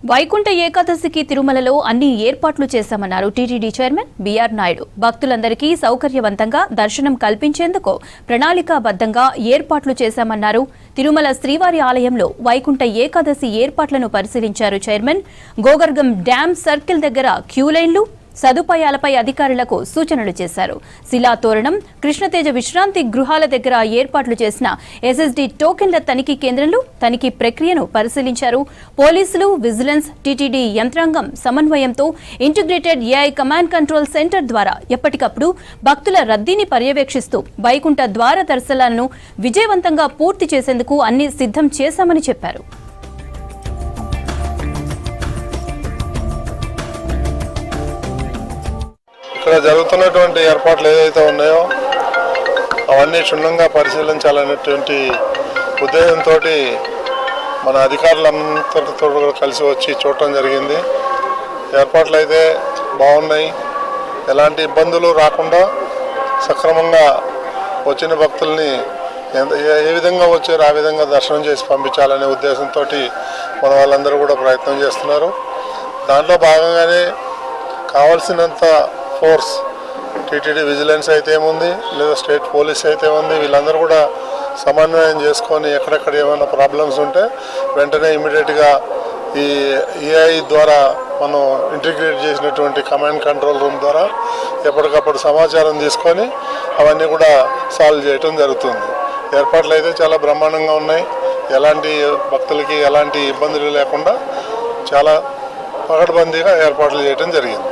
వైకుంఠ ఏకాదశికి తిరుమలలో అన్ని ఏర్పాట్లు చేశామన్నారు టీటీడీ చైర్మన్ బీఆర్ నాయుడు. భక్తులందరికీ సౌకర్యవంతంగా దర్శనం కల్పించేందుకు ప్రణాళికాబద్ధంగా ఏర్పాట్లు చేశామన్నారు. తిరుమల శ్రీవారి ఆలయంలో వైకుంఠ ఏకాదశి ఏర్పాట్లను పరిశీలించారు చైర్మన్. గోగర్గం డ్యాం సర్కిల్ దగ్గర క్యూలైన్లు, సదుపాయాలపై అధికారులకు సూచనలు చేశారు. శిలాతోరణం, కృష్ణతేజ విశ్రాంతి గృహాల దగ్గర ఏర్పాట్లు చేసిన ఎస్ఎస్డీ టోకెన్ల తనిఖీ కేంద్రంలో తనిఖీ ప్రక్రియను పరిశీలించారు. పోలీసులు, విజిలెన్స్, టీటీడీ యంత్రాంగం సమన్వయంతో integrated AI command control centre ద్వారా ఎప్పటికప్పుడు భక్తుల రద్దీని పర్యవేక్షిస్తూ వైకుంఠ ద్వార దర్శనాలను విజయవంతంగా పూర్తి చేసేందుకు అన్ని సిద్ధం చేశామని చెప్పారు. ఇక్కడ జరుగుతున్నటువంటి ఏర్పాట్లు ఏదైతే ఉన్నాయో అవన్నీ క్షుణ్ణంగా పరిశీలించాలనేటువంటి ఉద్దేశంతో మన అధికారులందరితో కలిసి వచ్చి చూడటం జరిగింది. ఏర్పాట్లు అయితే బాగున్నాయి. ఎలాంటి ఇబ్బందులు రాకుండా సక్రమంగా వచ్చిన భక్తుల్ని ఏ విధంగా వచ్చారో ఆ విధంగా దర్శనం చేసి పంపించాలనే ఉద్దేశంతో మన వాళ్ళందరూ కూడా ప్రయత్నం చేస్తున్నారు. దాంట్లో భాగంగానే కావాల్సినంత ఫోర్స్ టీటీడీ విజిలెన్స్ అయితే ఏముంది, లేదా స్టేట్ పోలీస్ అయితే ఉంది, వీళ్ళందరూ కూడా సమన్వయం చేసుకొని ఎక్కడెక్కడ ఏమైనా ప్రాబ్లమ్స్ ఉంటే వెంటనే ఇమీడియట్గా ఈ ఏఐ ద్వారా మనం ఇంటిగ్రేట్ చేసినటువంటి కమాండ్ కంట్రోల్ రూమ్ ద్వారా ఎప్పటికప్పుడు సమాచారం తీసుకొని అవన్నీ కూడా సాల్వ్ చేయటం జరుగుతుంది. ఏర్పాట్లు అయితే చాలా బ్రహ్మాండంగా ఉన్నాయి. ఎలాంటి భక్తులకి ఎలాంటి ఇబ్బందులు లేకుండా చాలా పకడ్బందీగా ఏర్పాట్లు చేయడం జరిగింది.